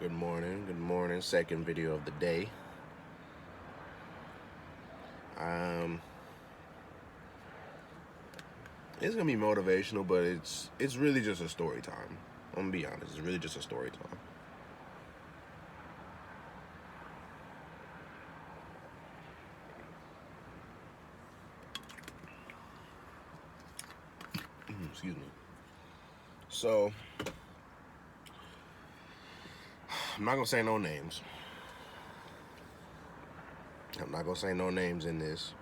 Good morning. Good morning. Second video of the day. Um, it's gonna be motivational, but it's really just a story time. I'm gonna be honest. It's really just a story time. Excuse me. So I'm not gonna say no names. I'm not gonna say no names in this.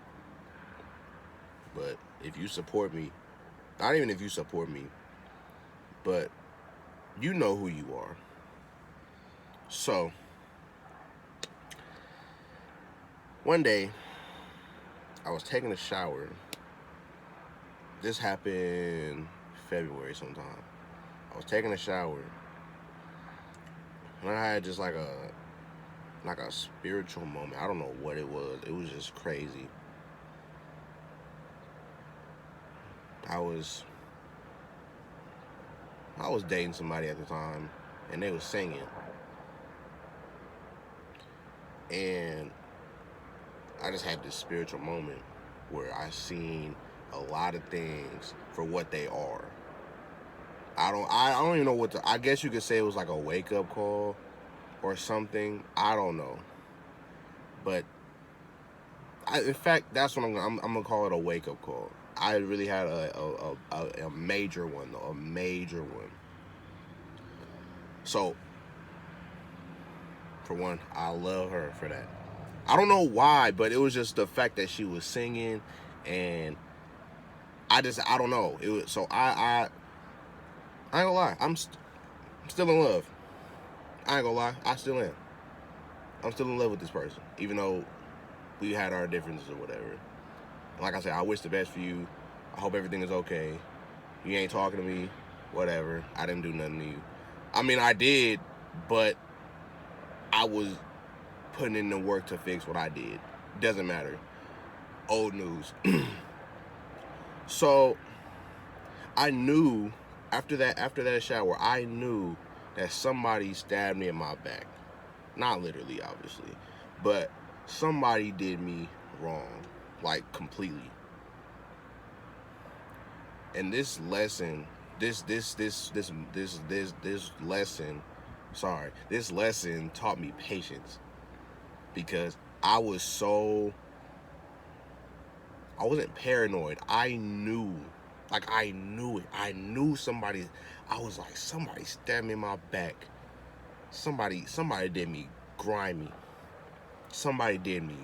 But if you support me, not even if you support me, but you know who you are. So one day I was taking a shower. This happened February sometime. I was taking a shower and I had just like a spiritual moment. I don't know what it was. It was just crazy. I was I was dating somebody at the time and they was singing. And I just had this spiritual moment where I seen a lot of things for what they are. I don't even know what to I guess you could say it was like a wake up call or something. I don't know. But in fact, that's what I'm gonna call it a wake up call. I really had a major one though, a major one. So for one, I love her for that. I don't know why, but it was just the fact that she was singing, and I don't know. It was so I ain't gonna lie. I'm still in love. I ain't gonna lie. I still am. I'm still in love with this person, even though we had our differences or whatever. Like I said, I wish the best for you. I hope everything is okay. You ain't talking to me, whatever. I didn't do nothing to you. I mean, I did, but I was putting in the work to fix what I did. Doesn't matter. Old news. So I knew after that shower, I knew that somebody stabbed me in my back. Not literally, obviously, but somebody did me wrong, like completely. And this lesson, this lesson, sorry, this lesson taught me patience because I wasn't paranoid. I knew it. I knew somebody. I was like, somebody stabbed me in my back. Somebody did me grimy. Somebody did me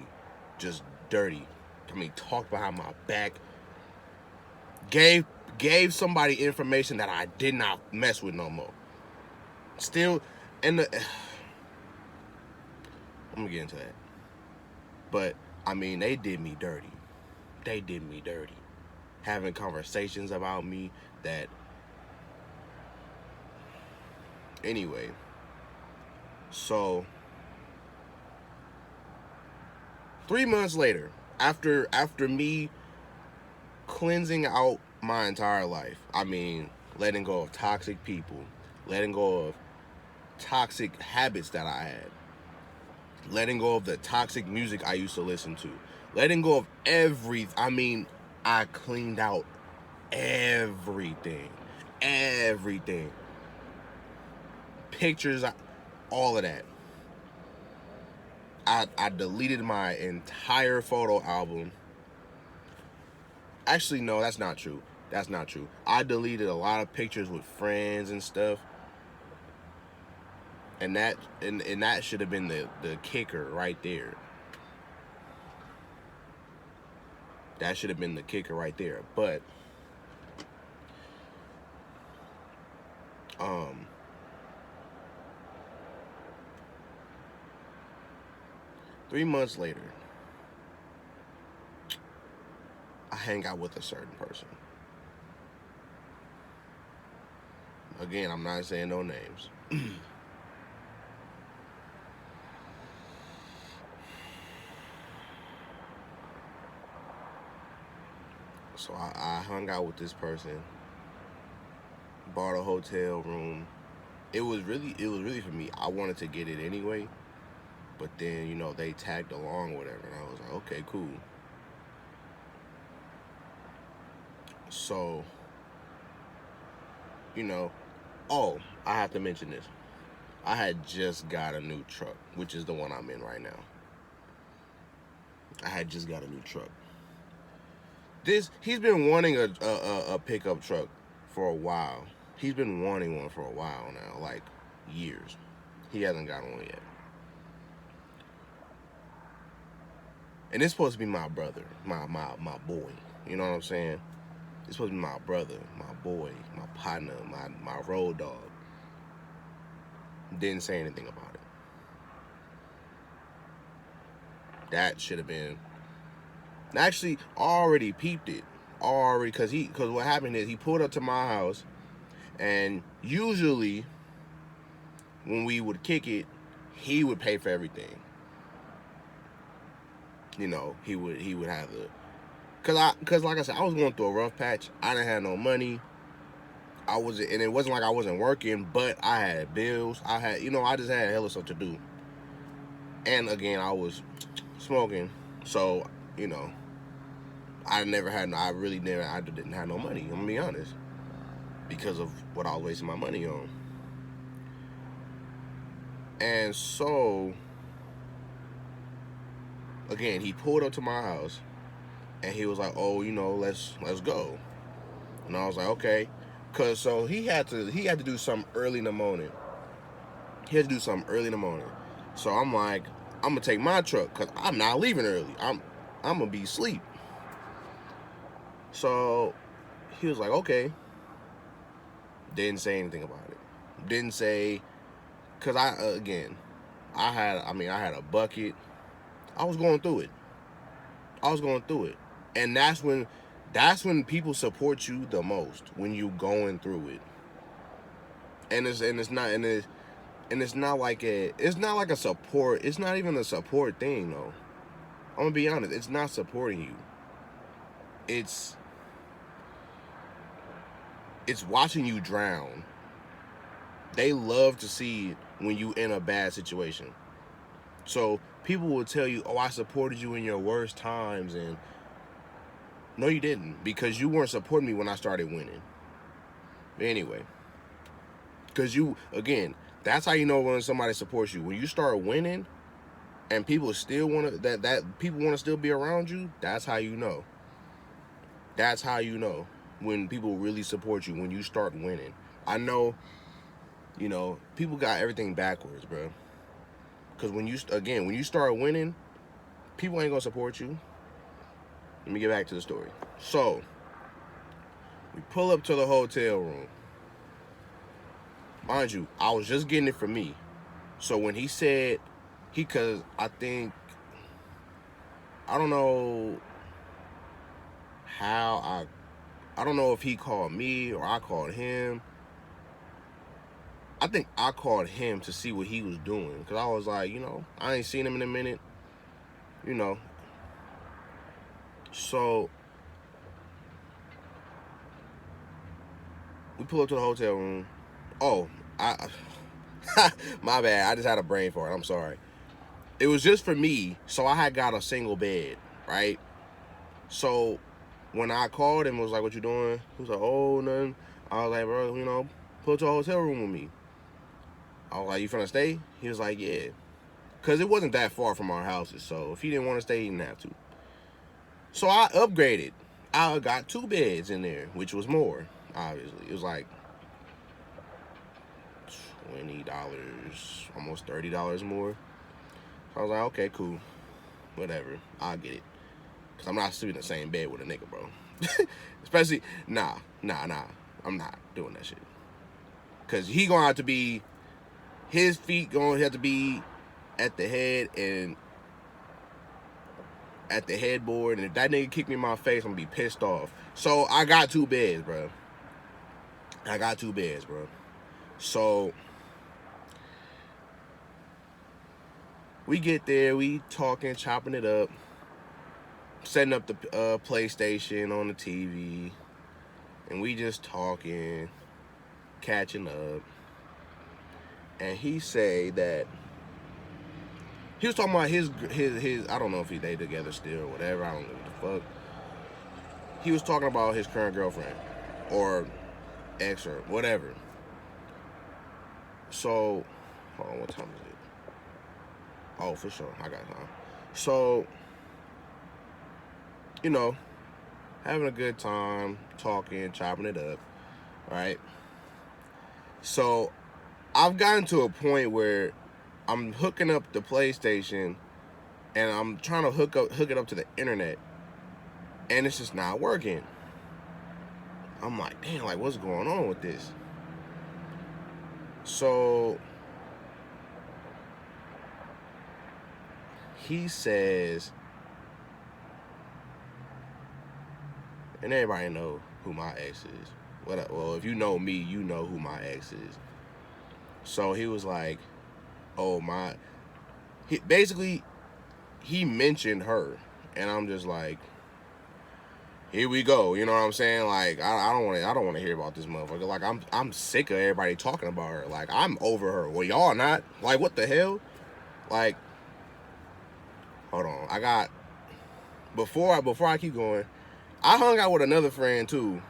just dirty. I mean, talked behind my back. Gave gave somebody information that I did not mess with no more. Still, and I'm gonna get into that. But I mean, they did me dirty. They did me dirty. Having conversations about me that anyway. So 3 months later, after me cleansing out my entire life, I mean, letting go of toxic people, letting go of toxic habits that I had, letting go of the toxic music I used to listen to, letting go of I mean, I cleaned out everything. Everything. Pictures, all of that. I deleted my entire photo album. Actually, no, that's not true. That's not true. I deleted a lot of pictures with friends and stuff, and that should have been the kicker right there. That should have been the kicker right there. But um, 3 months later, I hang out with a certain person. Again, I'm not saying no names. So I hung out with this person, bought a hotel room, it was really for me. I wanted to get it anyway, but then they tagged along or whatever, and I was like, okay, cool. So you know, oh, I have to mention this. I had just got a new truck, which is the one I'm in right now. I had just got a new truck. He's been wanting a pickup truck for a while. He's been wanting one for a while now, like years. He hasn't got one yet. And it's supposed to be my brother, my boy. You know what I'm saying? It's supposed to be my brother, my boy, my partner, my road dog. Didn't say anything about it. That should have been. Actually, already peeped it. Already, because what happened is he pulled up to my house, and usually when we would kick it, he would pay for everything. He would have the, cause like I said, I was going through a rough patch. I didn't have no money. And it wasn't like I wasn't working, but I had bills. I just had hella stuff to do. And again, I was smoking, so I didn't have no money. I'm gonna be honest, because of what I was wasting my money on. And so, again, he pulled up to my house, and he was like, "Oh, let's go." And I was like, "Okay," so he had to do something early in the morning. He had to do something early in the morning. So I'm like, I'm gonna take my truck because I'm not leaving early. I'm gonna be asleep. So he was like, okay. Didn't say anything about it. Didn't say, cause I had a bucket. I was going through it. And that's when people support you the most, when you going through it. It's not like a support. It's not even a support thing though. I'm gonna be honest. It's not supporting you. It's watching you drown. They love to see when you in a bad situation. So people will tell you, "Oh, I supported you in your worst times," and no, you didn't, because you weren't supporting me when I started winning. Anyway, because that's how you know when somebody supports you. When you start winning, and people still want to that people want to still be around you. That's how you know. That's how you know when people really support you, when you start winning. I know, people got everything backwards, bro. Because when you start winning, people ain't gonna support you. Let me get back to the story. So we pull up to the hotel room. Mind you, I was just getting it for me. So when he said cause I don't know how I don't know if he called me or I called him. I think I called him to see what he was doing, because I was like, I ain't seen him in a minute, you know. So we pull up to the hotel room. Oh, my bad. I just had a brain fart. I'm sorry. It was just for me, so I had got a single bed, right? So when I called him, was like, "What you doing?" He was like, "Oh, nothing." I was like, "Bro, pull up to a hotel room with me." I was like, "You finna stay?" He was like, "Yeah," because it wasn't that far from our houses. So if he didn't want to stay, he didn't have to. So I upgraded. I got 2 beds in there, which was more. Obviously, it was like $20, almost $30 more. So I was like, okay, cool, whatever, I'll get it, cause I'm not sleeping in the same bed with a nigga, bro. Especially, nah, I'm not doing that shit. Cause he gonna have to be, his feet gonna have to be at the head and at the headboard, and if that nigga kick me in my face, I'm gonna be pissed off. So I got 2 beds, bro. So we get there, we talking, chopping it up, setting up the PlayStation on the TV, and we just talking, catching up. and he say that he was talking about his. I don't know if they together still or whatever. I don't know what the fuck. He was talking about his current girlfriend or ex or whatever. So, hold on, what time is it? Oh, for sure, I got time. So, you know, having a good time, talking, chopping it up, right? So, I've gotten to a point where I'm hooking up the PlayStation and I'm trying to hook it up to the internet, and it's just not working. I'm like, damn, like what's going on with this? So he says, and everybody know who my ex is. Well, if you know me, you know who my ex is. So he was like, oh my, basically he mentioned her, and I'm just like, here we go. You know what I'm saying? Like I don't want to hear about this motherfucker. Like I'm sick of everybody talking about her. Like I'm over her. Well, y'all not. Like what the hell? Like, hold on. I got before I keep going. I hung out with another friend too.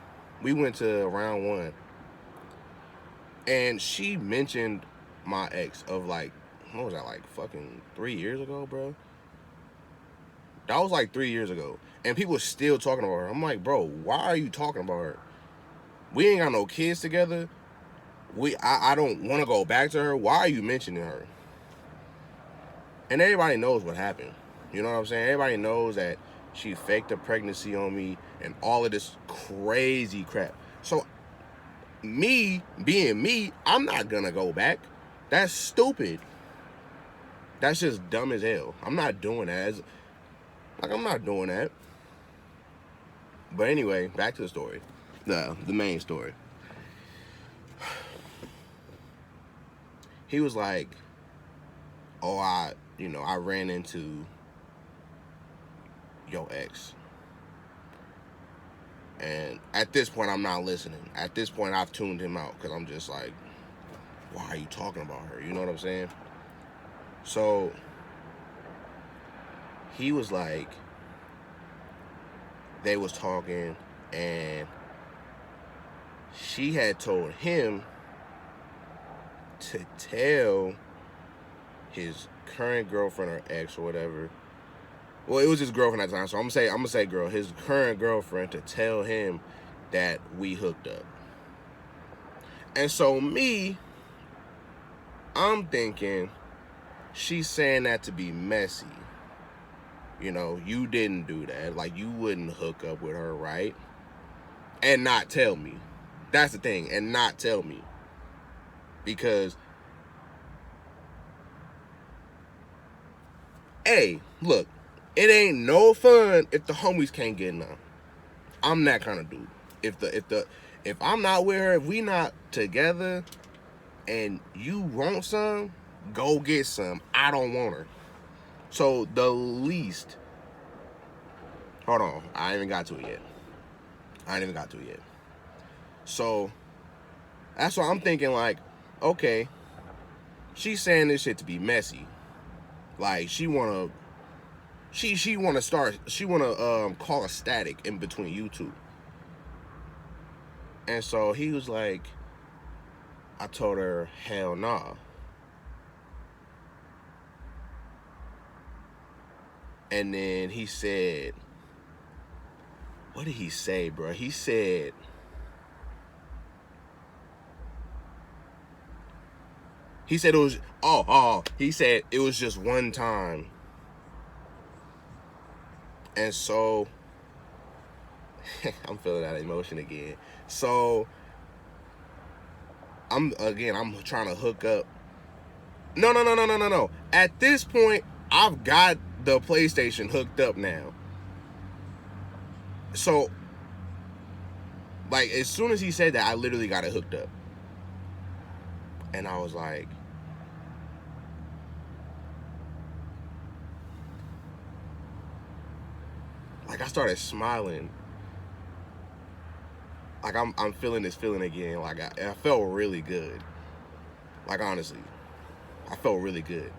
We went to round one, and she mentioned my ex of like, what was that, like fucking 3 years ago, bro? That was like 3 years ago, and people still talking about her. I'm like, bro, why are you talking about her? We ain't got no kids together. I don't want to go back to her. Why are you mentioning her? And everybody knows what happened. You know what I'm saying? Everybody knows that she faked a pregnancy on me and all of this crazy crap. So me being me, I'm not gonna go back. That's stupid. That's just dumb as hell. I'm not doing that. I'm not doing that. But anyway, back to the story. The main story. He was like, oh, I ran into your ex. And at this point, I'm not listening. At this point, I've tuned him out because I'm just like, why are you talking about her? You know what I'm saying? So he was like, they was talking, and she had told him to tell his current girlfriend or ex or whatever. Well, it was his girlfriend at the time, so I'm gonna say girl, his current girlfriend, to tell him that we hooked up. And so me, I'm thinking she's saying that to be messy. You know, you didn't do that. Like, you wouldn't hook up with her, right? And not tell me. That's the thing, and not tell me. Because, hey, look, it ain't no fun if the homies can't get none. I'm that kind of dude. If I'm not with her, if we not together, and you want some, go get some. I don't want her. So the least. Hold on, I ain't even got to it yet. So that's why I'm thinking, like, okay, she's saying this shit to be messy. Like she wanna call a static in between you two. And so he was like, I told her, hell nah. And then he said, what did he say, bro? He said, it was, he said it was just one time. And so, I'm feeling that emotion again. So, I'm trying to hook up. No. At this point, I've got the PlayStation hooked up now. So, like, as soon as he said that, I literally got it hooked up. And I was like, I started smiling. Like, I'm feeling this feeling again. Like, I felt really good. Like, honestly. I felt really good.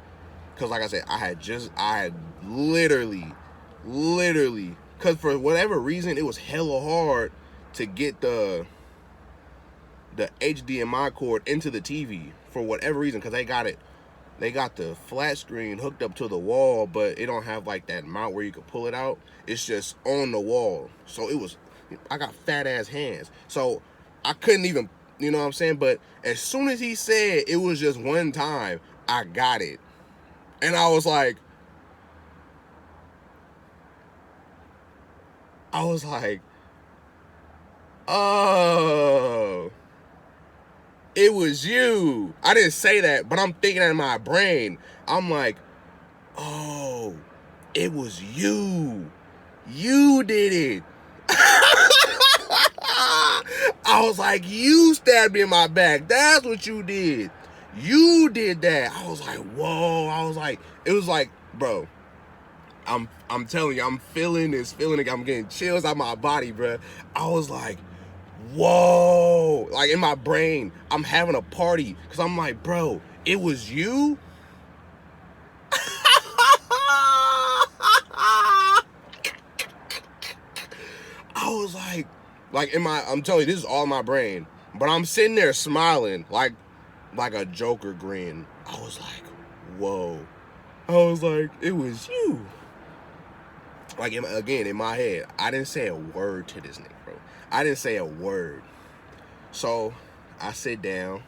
Because like I said, I had literally, because for whatever reason, it was hella hard to get the HDMI cord into the TV for whatever reason, because they got the flat screen hooked up to the wall, but it don't have like that mount where you can pull it out. It's just on the wall. So I got fat ass hands. So I couldn't even, you know what I'm saying? But as soon as he said it was just one time, I got it. And I was like, oh, it was you. I didn't say that, but I'm thinking in my brain. I'm like, oh, it was you. You did it. I was like, you stabbed me in my back. That's what you did. You did that. I was like, whoa. I was like, it was like, bro, I'm telling you, I'm feeling this feeling. I'm getting chills out my body, bro. I was like, whoa. Like in my brain, I'm having a party. Because I'm like, bro, it was you? I was like I'm telling you, this is all in my brain. But I'm sitting there smiling like a Joker grin. I was like, whoa. I was like, it was you. Like, again, in my head, I didn't say a word to this nigga, bro. I didn't say a word. So I sit down,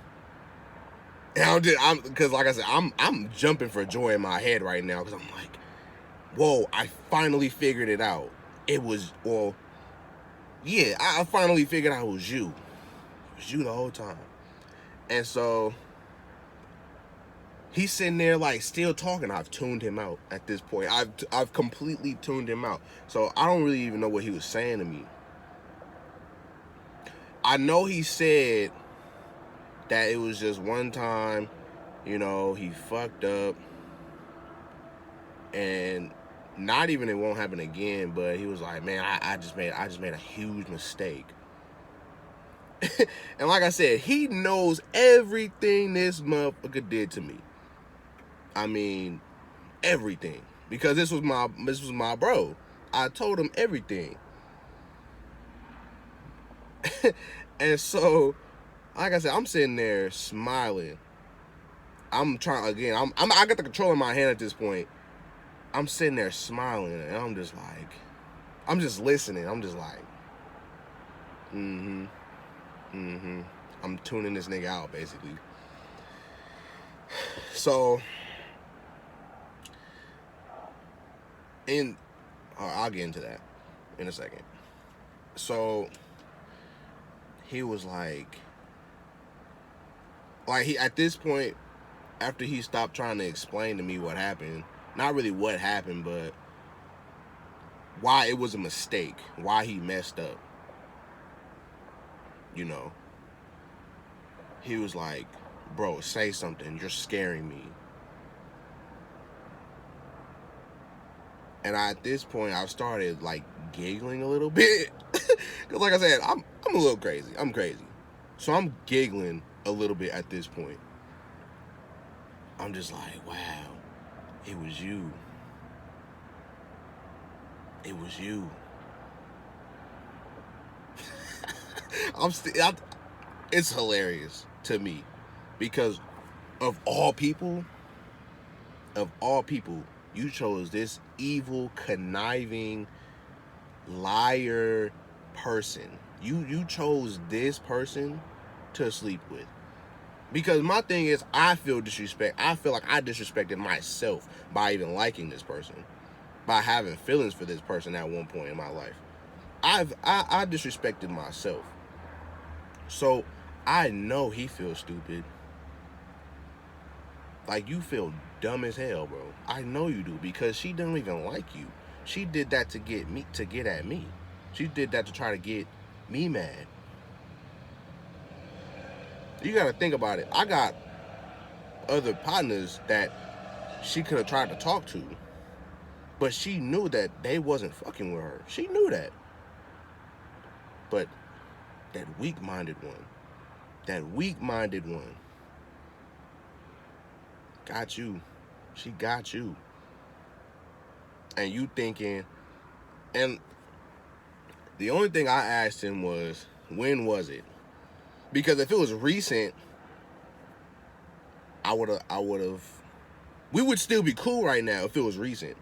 and because like I said, I'm jumping for joy in my head right now, because I'm like, whoa, I finally figured it out. It was, well, yeah, I finally figured out it was you. It was you the whole time. And so he's sitting there like still talking. I've tuned him out at this point. I've completely tuned him out. So I don't really even know what he was saying to me. I know he said that it was just one time, you know, he fucked up, and not even it won't happen again, but he was like, man, I just made a huge mistake. And like I said, he knows everything this motherfucker did to me. I mean, everything, because this was my bro. I told him everything. And so, like I said, I'm sitting there smiling. I'm trying again. I got the control in my hand at this point. I'm sitting there smiling, and I'm just listening. I'm just like, I'm tuning this nigga out, basically. So, I'll get into that in a second. So, he was like he, at this point, after he stopped trying to explain to me what happened, not really what happened, but why it was a mistake, why he messed up, you know, he was like, bro, say something, you're scaring me. And at this point, I started like giggling a little bit, because like I said, I'm a little crazy. I'm crazy, so I'm giggling a little bit at this point. I'm just like, wow, it was you. It was you. It's hilarious to me, because of all people, you chose this evil, conniving, liar person. You chose this person to sleep with. Because my thing is, I feel disrespect. I feel like I disrespected myself by even liking this person, by having feelings for this person at one point in my life. I disrespected myself. So I know he feels stupid. Like, you feel dumb as hell, bro. I know you do, because she don't even like you. She did that to get at me. She did that to try to get me mad. You gotta think about it. I got other partners that she could have tried to talk to, but she knew that they wasn't fucking with her. She knew that. But that weak-minded one, got you. She got you. And you thinking, and the only thing I asked him was, when was it? Because if it was recent, I would have, we would still be cool right now if it was recent.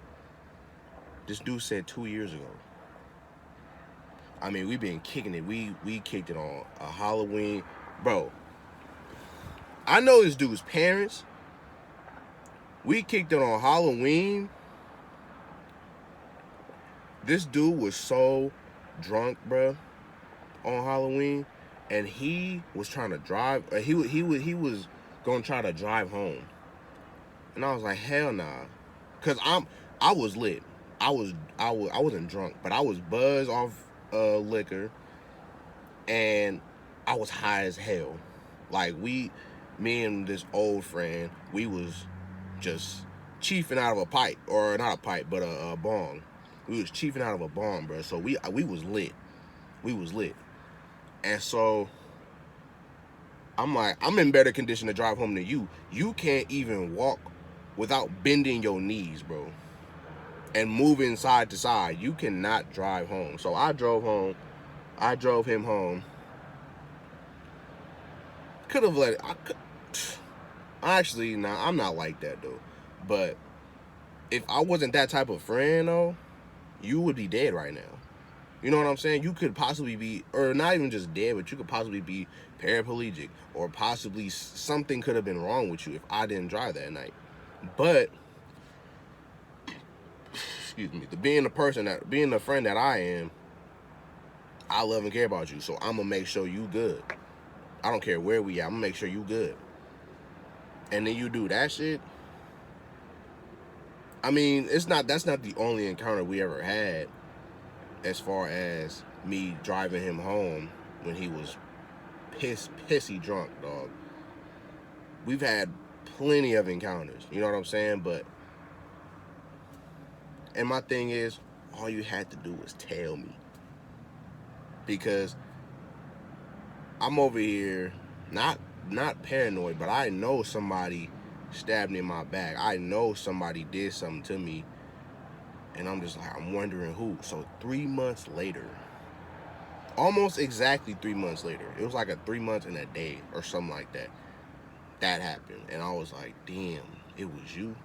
This dude said 2 years ago. I mean, we been kicking it. We kicked it on a Halloween. Bro, I know this dude's parents. We kicked it on Halloween. This dude was so drunk, bro, on Halloween, and he was trying to drive. He was gonna try to drive home, and I was like, hell nah, cause I was lit. I wasn't drunk, but I was buzzed off liquor, and I was high as hell. Like me and this old friend, we was just chiefing out of a pipe, or not a pipe, but a bong. We was chiefing out of a bong, bro. So we was lit. We was lit. And so I'm like, I'm in better condition to drive home than you. You can't even walk without bending your knees, bro, and moving side to side. You cannot drive home. So I drove home. I drove him home. Could have let it. Actually, nah, I'm not like that though. But if I wasn't that type of friend though, you would be dead right now. You know what I'm saying? You could possibly be, or not even just dead, but you could possibly be paraplegic, or possibly something could have been wrong with you if I didn't drive that night. But, excuse me, being the friend that I am, I love and care about you. So I'm gonna make sure you good. I don't care where we at. I'm gonna make sure you good. And then you do that shit. I mean, that's not the only encounter we ever had, as far as me driving him home when he was pissy drunk, dog. We've had plenty of encounters, you know what I'm saying? But, and my thing is, all you had to do was tell me. Because I'm over here, not paranoid, but I know somebody stabbed me in my back. I know somebody did something to me. And I'm just like, I'm wondering who. So 3 months later, almost exactly 3 months later, it was like a 3 months and a day or something like that, that happened. And I was like, damn, it was you.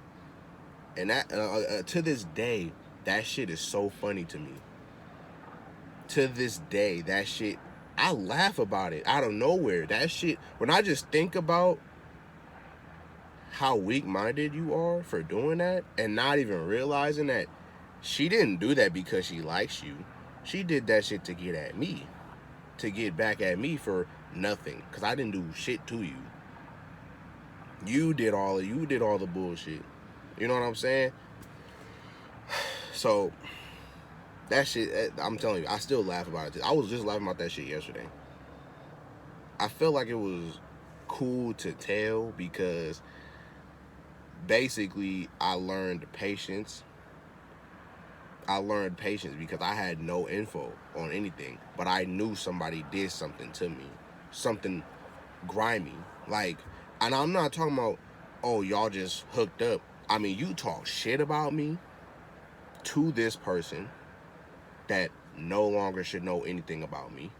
And that to this day, that shit is so funny to me. To this day, that shit, I laugh about it out of nowhere. That shit, when I just think about how weak-minded you are for doing that, and not even realizing that she didn't do that because she likes you. She did that shit to get at me, to get back at me for nothing, because I didn't do shit to you. You did all the bullshit. You know what I'm saying? So that shit, I'm telling you, I still laugh about it. I was just laughing about that shit yesterday. I felt like it was cool to tell, because basically I learned patience. I learned patience because I had no info on anything, but I knew somebody did something to me, something grimy. Like, and I'm not talking about, oh, y'all just hooked up. I mean, you talk shit about me to this person that no longer should know anything about me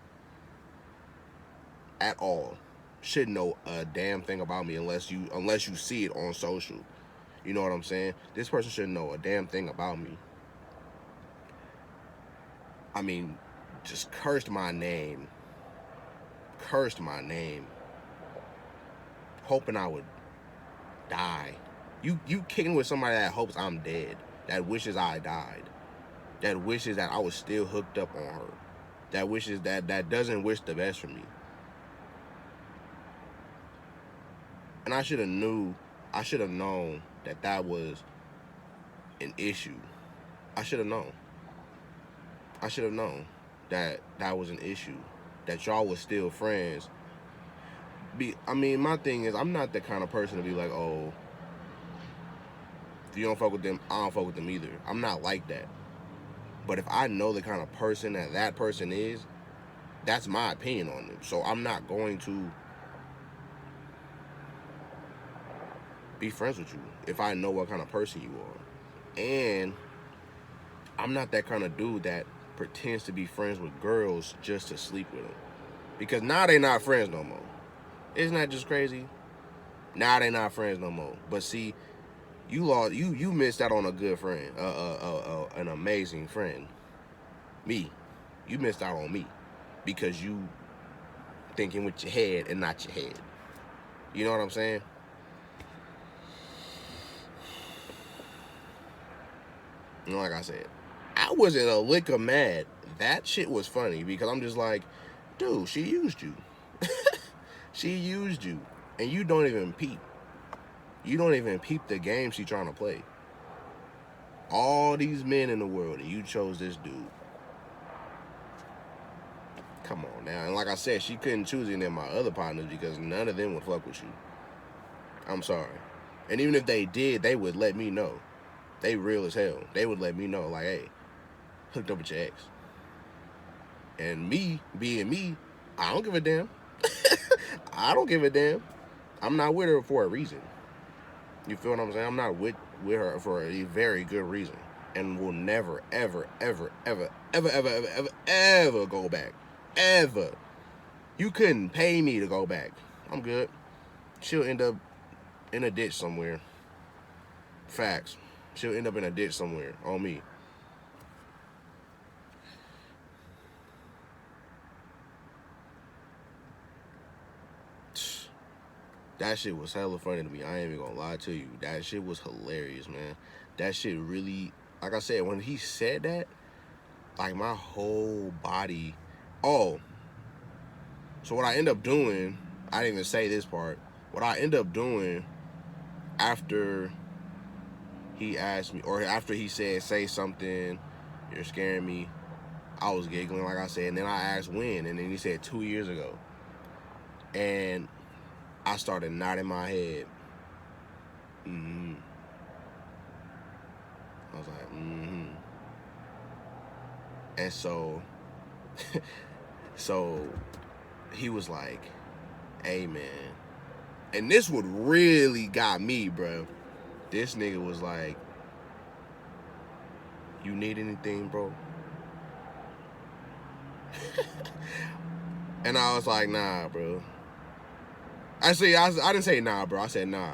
at all. Should know a damn thing about me unless you see it on social. You know what I'm saying? This person shouldn't know a damn thing about me. I mean, just cursed my name, hoping I would die. You kicking with somebody that hopes I'm dead, that wishes I died, that wishes that I was still hooked up on her, that wishes that doesn't wish the best for me. And I should have known that was an issue. I should have known that was an issue, that y'all was still friends. I mean, my thing is, I'm not the kind of person to be like, oh, if you don't fuck with them, I don't fuck with them either. I'm not like that. But if I know the kind of person that person is, that's my opinion on them. So I'm not going to be friends with you if I know what kind of person you are. And I'm not that kind of dude that pretends to be friends with girls just to sleep with them. Because now they not friends no more. Isn't that just crazy? Now they not friends no more. But see, you missed out on a good friend, an amazing friend. Me, you missed out on me because you thinking with your head and not your head. You know what I'm saying? You know, like I said, I wasn't a lick of mad. That shit was funny because I'm just like, dude, she used you. She used you, and you don't even peep. You don't even peep the game she trying to play. All these men in the world, and you chose this dude. Come on now. And like I said, she couldn't choose any of my other partners because none of them would fuck with you. I'm sorry. And even if they did, they would let me know. They real as hell. They would let me know, like, hey, hooked up with your ex. And me, being me, I don't give a damn. I don't give a damn. I'm not with her for a reason. You feel what I'm saying? I'm not with her for a very good reason. And will never, ever, ever, ever, ever, ever, ever, ever, ever go back. Ever. You couldn't pay me to go back. I'm good. She'll end up in a ditch somewhere. Facts. She'll end up in a ditch somewhere on me. That shit was hella funny to me. I ain't even gonna lie to you. That shit was hilarious, man. That shit really, like I said, when he said that, like my whole body. Oh, so what I end up doing, I didn't even say this part. What I end up doing after he asked me, or after he said, say something, you're scaring me, I was giggling, like I said, and then I asked when, and then he said 2 years ago. And I started nodding my head. Mm-hmm. I was like, mm-hmm. And so, so he was like, hey, man. And this would really got me, bro. This nigga was like, you need anything, bro? And I was like, nah, bro. Actually, I didn't say nah, bro. I said, nah,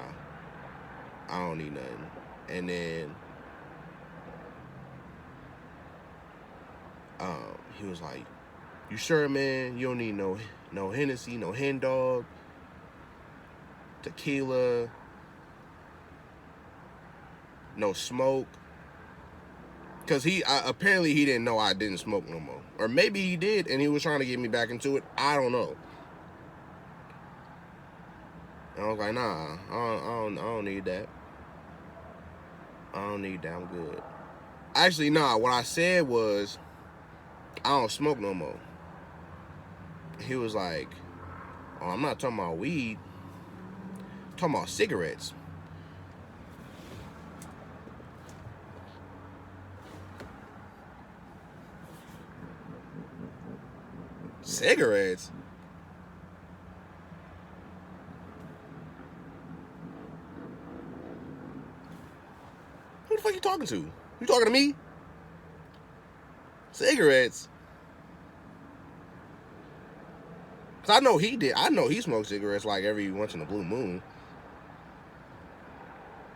I don't need nothing. And then he was like, you sure, man? You don't need no Hennessy, no Hen Dog, tequila, no smoke. Because apparently he didn't know I didn't smoke no more. Or maybe he did, and he was trying to get me back into it. I don't know. And I was like, nah, I don't need that. I don't need that. I'm good. Actually, nah, what I said was, I don't smoke no more. He was like, oh, I'm not talking about weed. I'm talking about cigarettes. Cigarettes? Who the fuck you talking to? You talking to me? Cigarettes? Because I know he did. I know he smoked cigarettes like every once in a blue moon.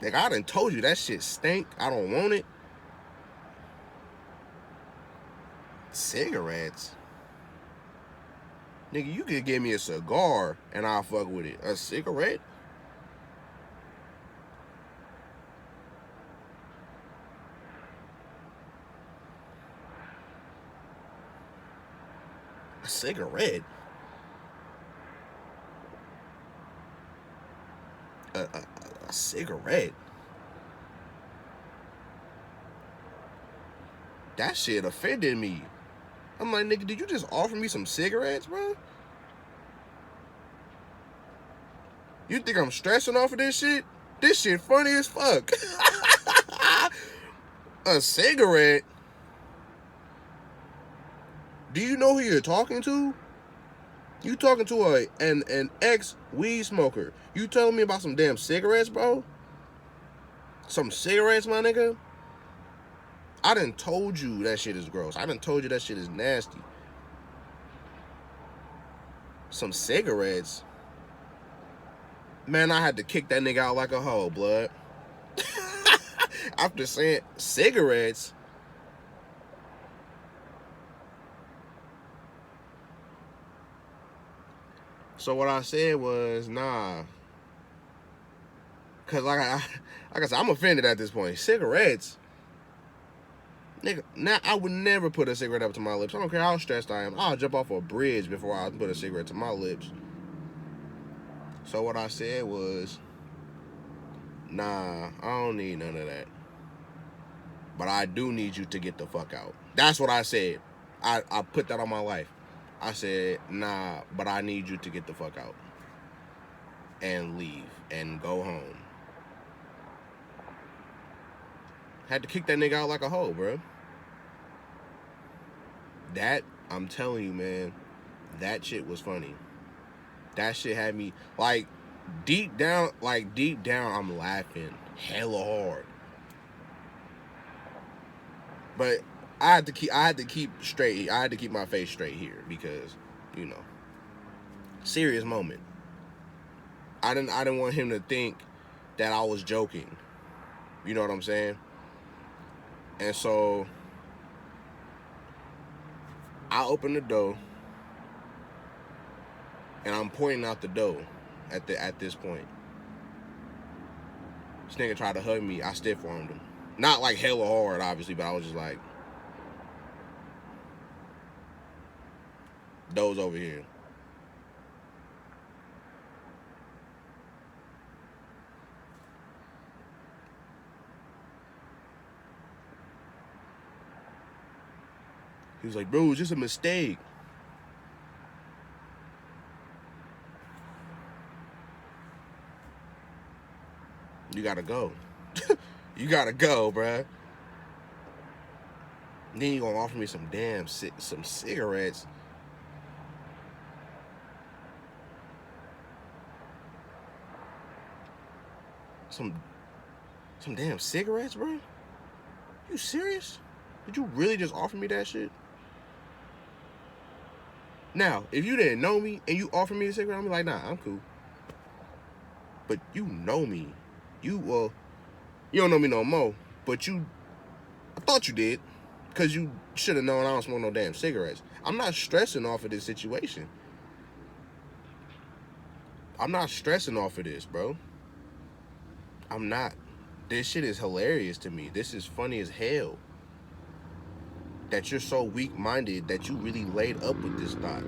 Like, I done told you that shit stink. I don't want it. Cigarettes? Nigga, you could give me a cigar and I'll fuck with it. A cigarette? A cigarette? A cigarette? That shit offended me. I'm like, nigga, did you just offer me some cigarettes, bro? You think I'm stressing off of this shit? This shit funny as fuck. A cigarette? Do you know who you're talking to? You talking to an ex-weed smoker. You telling me about some damn cigarettes, bro? Some cigarettes, my nigga. I done told you that shit is gross. I done told you that shit is nasty. Some cigarettes? Man, I had to kick that nigga out like a hoe, blood. After saying cigarettes. So what I said was, nah. Cause like I said, I'm offended at this point. Cigarettes? Nigga, now I would never put a cigarette up to my lips. I don't care how stressed I am. I'll jump off a bridge before I put a cigarette to my lips. So what I said was, nah, I don't need none of that. But I do need you to get the fuck out. That's what I said. I put that on my life. I said, nah, but I need you to get the fuck out. And leave. And go home. Had to kick that nigga out like a hoe, bro. That, I'm telling you, man, that shit was funny. That shit had me, like, deep down, I'm laughing hella hard. But I had to keep straight. I had to keep my face straight here because, you know, serious moment. I didn't want him to think that I was joking. You know what I'm saying? And so I opened the door and I'm pointing out the door at this point. This nigga tried to hug me. I stiff armed him. Not like hella hard, obviously, but I was just like, door's over here. He was like, bro, it was just a mistake. You gotta go. You gotta go, bruh. And then you gonna offer me some cigarettes. Some damn cigarettes, bro? You serious? Did you really just offer me that shit? Now, if you didn't know me and you offered me a cigarette, I'd be like, nah, I'm cool. But you know me. You don't know me no more. But I thought you did. Because you should have known I don't smoke no damn cigarettes. I'm not stressing off of this situation. I'm not stressing off of this, bro. I'm not. This shit is hilarious to me. This is funny as hell. That you're so weak-minded that you really laid up with this thought.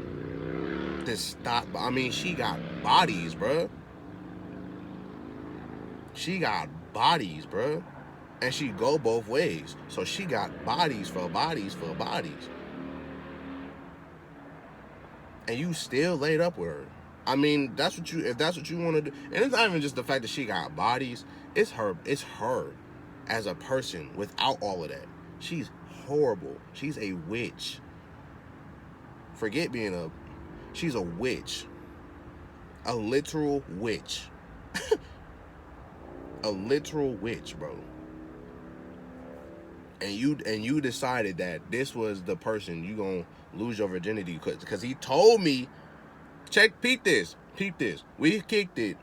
This thought, I mean, she got bodies, bro. She got bodies, bro. And she go both ways. So she got bodies for bodies for bodies. And you still laid up with her. I mean, if that's what you want to do. And it's not even just the fact that she got bodies. It's her as a person without all of that. She's horrible. She's a witch. Forget being she's a witch. A literal witch. A literal witch, bro. And you decided that this was the person you gonna lose your virginity because he told me, peep this. We kicked it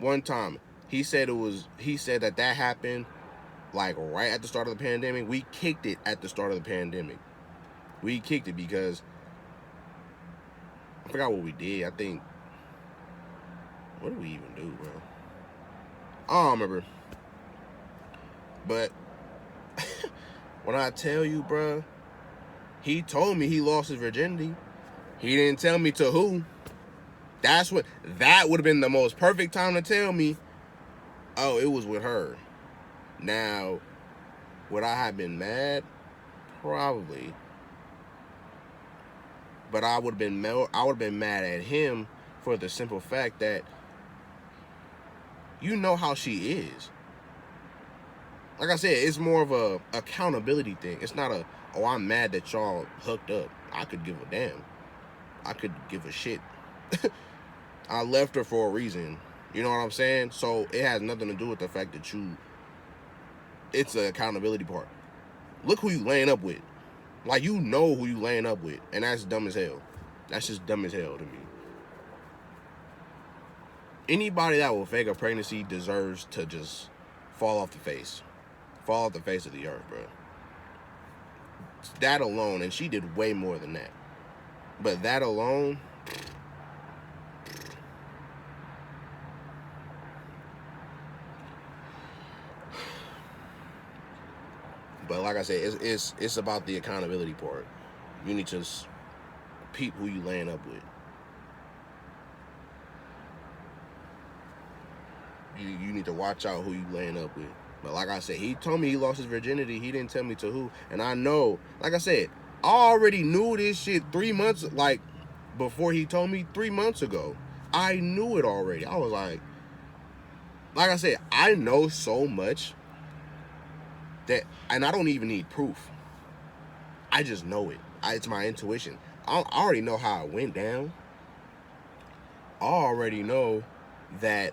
one time. He said that happened like right at the start of the pandemic. We kicked it at the start of the pandemic. We kicked it because I forgot what we did. I think, what did we even do, bro? I don't remember. But when I tell you, bro, he told me he lost his virginity. He didn't tell me to who. That would have been the most perfect time to tell me, oh, it was with her. Now, would I have been mad? Probably. But I would have been mad at him for the simple fact that you know how she is. Like I said, it's more of a accountability thing. It's not I'm mad that y'all hooked up. I could give a damn. I could give a shit. I left her for a reason. You know what I'm saying? So it has nothing to do with the fact that you it's an accountability part. Look who you laying up with. Like, you know who you laying up with, and that's dumb as hell. That's just dumb as hell to me. Anybody that will fake a pregnancy deserves to just fall off the face of the earth, bro. That alone, and she did way more than that. But that alone, but like I said, it's about the accountability part. You need to peep who you laying up with. You need to watch out who you laying up with. But like I said, he told me he lost his virginity. He didn't tell me to who. And I know, like I said, I already knew this shit 3 months, like, before he told me 3 months ago. I knew it already. I was like I said, I know so much that, and I don't even need proof. I just know it. It's my intuition. I already know how it went down. I already know that.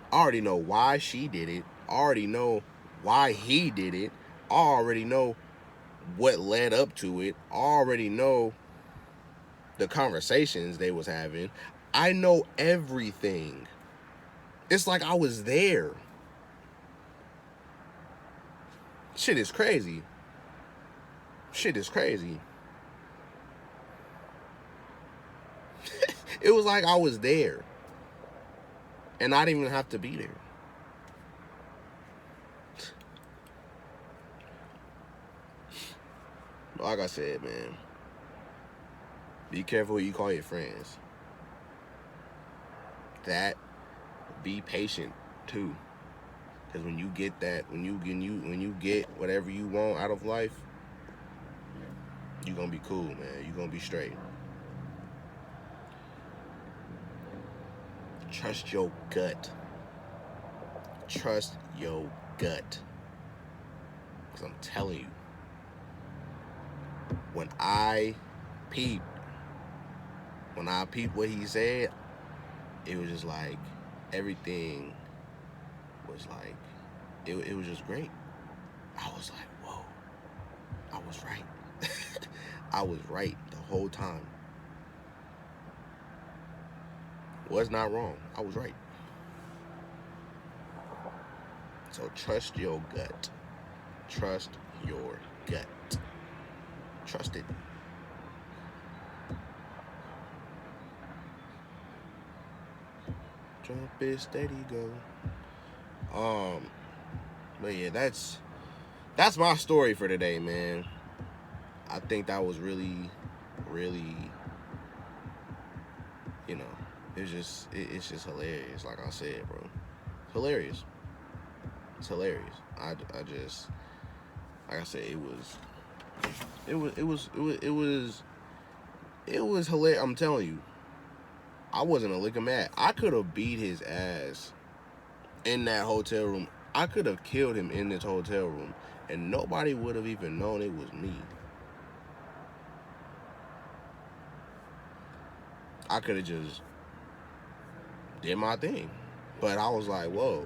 I already know why she did it. I already know why he did it. I already know what led up to it. I already know the conversations they was having. I know everything. It's like I was there. Shit is crazy. Shit is crazy. It was like I was there. And I didn't even have to be there. Like I said, man, be careful who you call your friends. That, be patient too. Because when you get that, when you get whatever you want out of life, you're gonna be cool, man. You're gonna be straight. Trust your gut. Trust your gut. Because I'm telling you, when I peeped what he said, it was just like, everything was like, it was just great. I was like, whoa, I was right. I was right the whole time. Was not wrong. I was right. So trust your gut. Trust your gut. Trust it. Jump it, steady, go. But yeah, that's my story for today, man. I think that was really, really, you know, it's just hilarious. Like I said, bro, hilarious. It's hilarious. I just, like I said, it was hilarious. I'm telling you, I wasn't a lick of mad. I could have beat his ass in that hotel room. I could have killed him in this hotel room, and nobody would have even known it was me. I could have just did my thing. But I was like, whoa.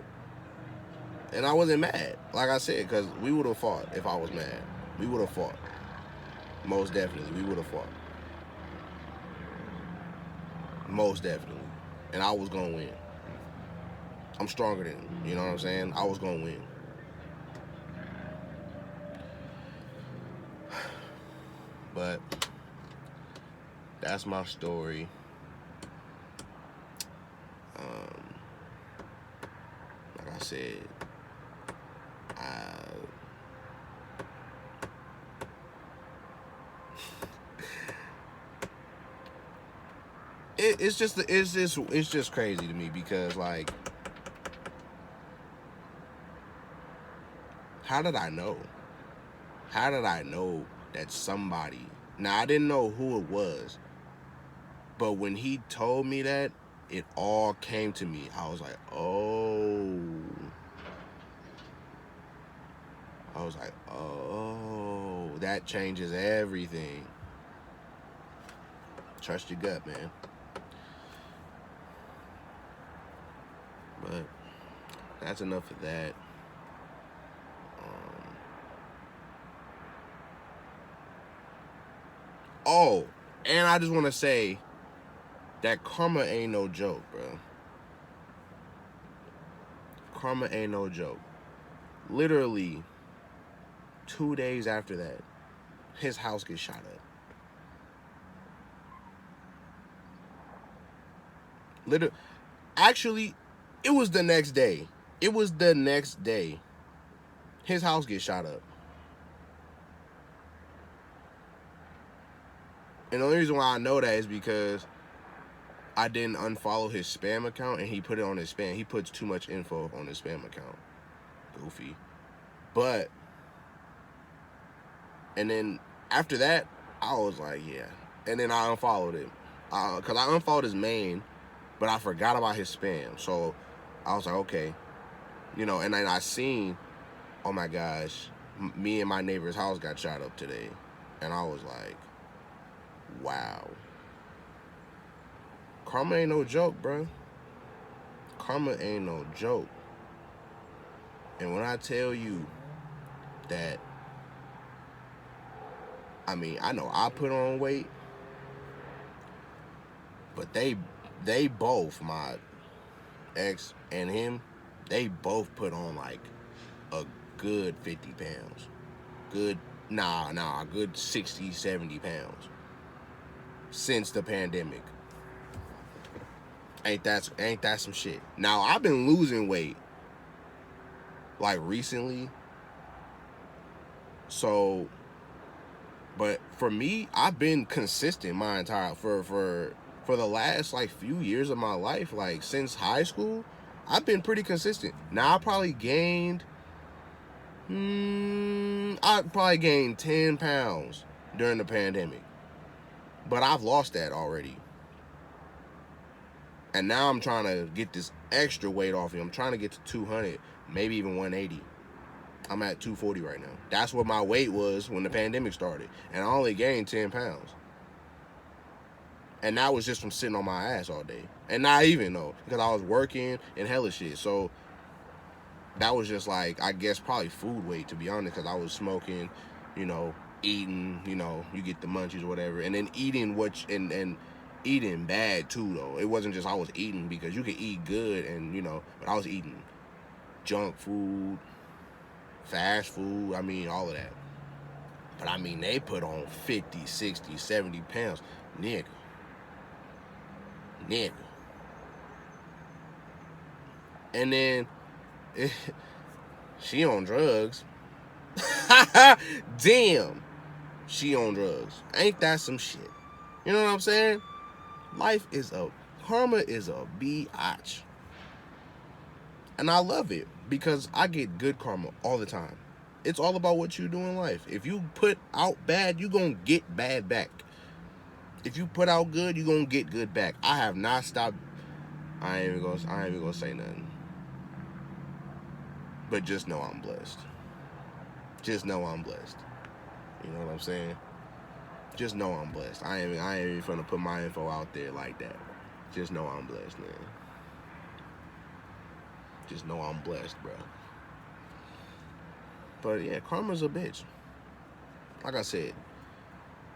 And I wasn't mad, like I said, because we would have fought if I was mad. We would have fought. Most definitely, we would have fought. Most definitely. And I was going to win. I'm stronger than him, you know what I'm saying? I was going to win. But that's my story. Like I said, it's just crazy to me because, like, how did I know? How did I know that somebody? Now, I didn't know who it was, but when he told me that, it all came to me. I was like, oh. I was like, oh, that changes everything. Trust your gut, man. But That's enough of that. Um, oh, and I just want to say that karma ain't no joke, bro. Karma ain't no joke. Literally, 2 days after that, his house gets shot up. Literally, actually, it was the next day. It was the next day. His house gets shot up. And the only reason why I know that is because I didn't unfollow his spam account and he put it on his spam. He puts too much info on his spam account. Goofy. But, and then after that, I was like, yeah. And then I unfollowed him. Because I unfollowed his main, but I forgot about his spam. So I was like, okay. And then I seen, oh my gosh, me and my neighbor's house got shot up today. And I was like, wow. Karma ain't no joke, bro. Karma ain't no joke. And when I tell you that, I mean, I know I put on weight, but they both, my ex and him, they both put on like a good 50 pounds. Good, a good 60, 70 pounds since the pandemic. Ain't that some shit? Now, I've been losing weight like recently. So, but for me, I've been consistent my entire for the last like few years of my life, like since high school, I've been pretty consistent. Now I probably gained I probably gained 10 pounds during the pandemic. But I've lost that already. And now I'm trying to get this extra weight off me. I'm trying to get to 200, maybe even 180. I'm at 240 right now. That's what my weight was when the pandemic started. And I only gained 10 pounds. And that was just from sitting on my ass all day. And not even, though, because I was working and hella shit. So that was just like, I guess, probably food weight, to be honest, because I was smoking, eating, you get the munchies or whatever. And then eating and eating bad, too, though. It wasn't just I was eating, because you could eat good and, but I was eating junk food, fast food, I mean, all of that. But, I mean, they put on 50, 60, 70 pounds. Nigga. And then, she on drugs. Damn. She on drugs. Ain't that some shit? You know what I'm saying? Karma is a biatch. And I love it because I get good karma all the time. It's all about what you do in life. If you put out bad, you gonna get bad back. If you put out good, you gonna get good back. I have not stopped. I ain't even gonna say nothing. But just know I'm blessed. Just know I'm blessed. You know what I'm saying? Just know I'm blessed. I ain't even finna put my info out there like that. Just know I'm blessed, man. Just know I'm blessed, bro. But yeah, karma's a bitch. Like I said,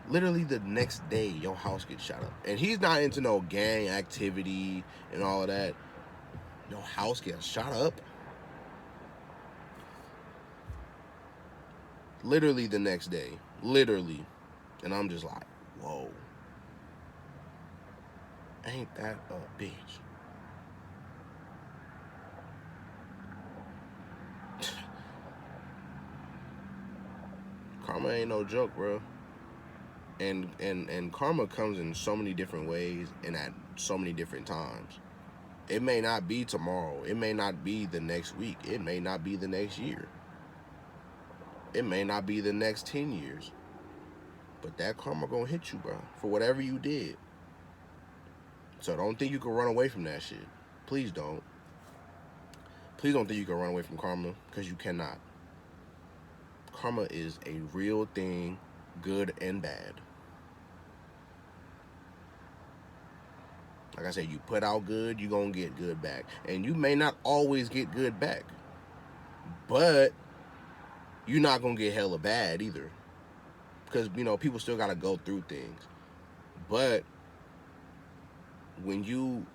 literally the next day, your house gets shot up. And he's not into no gang activity and all of that. Your house gets shot up. Literally the next day. Literally. And I'm just like, whoa. Ain't that a bitch? Karma ain't no joke, bro. And karma comes in so many different ways and at so many different times. It may not be tomorrow. It may not be the next week. It may not be the next year. It may not be the next 10 years. But that karma gonna hit you, bro, for whatever you did. So don't think you can run away from that shit. Please don't. Please don't think you can run away from karma, because you cannot. Karma is a real thing, good and bad. Like I said, you put out good, you're going to get good back. And you may not always get good back. But you're not going to get hella bad either. Because, you know, people still got to go through things. But when you,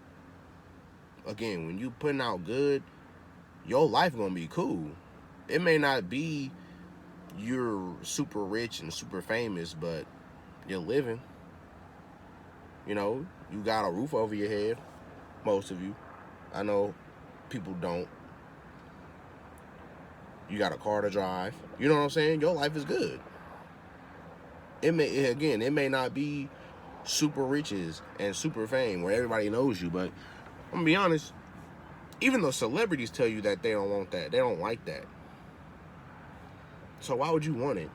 again, when you putting out good, your life going to be cool. It may not be you're super rich and super famous, but you're living. You know, you got a roof over your head. Most of you. I know people don't. You got a car to drive. You know what I'm saying? Your life is good. It may not be super riches and super fame where everybody knows you, but I'm gonna be honest, even though celebrities tell you that they don't want that, they don't like that. So why would you want it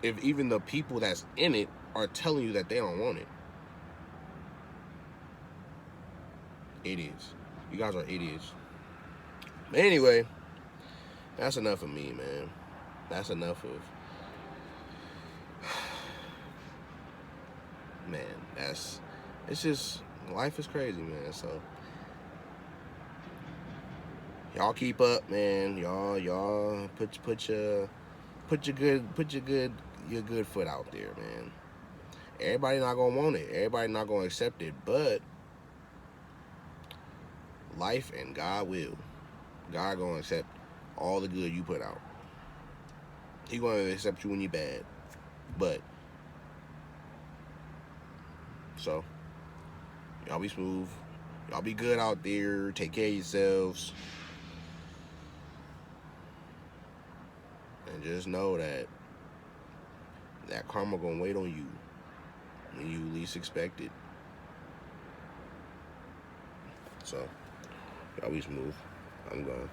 if even the people that's in it are telling you that they don't want it? Idiots. You guys are idiots. But anyway, that's enough of me, man. That's enough of, man, it's just, life is crazy, man. So y'all keep up, man. Y'all put your good foot out there, man. Everybody not gonna want it. Everybody not gonna accept it, but life and God will. God gonna accept all the good you put out. He gonna accept you when you bad. But so y'all be smooth. Y'all be good out there. Take care of yourselves. And just know that karma gonna wait on you when you least expect it. So y'all be smooth. I'm gone.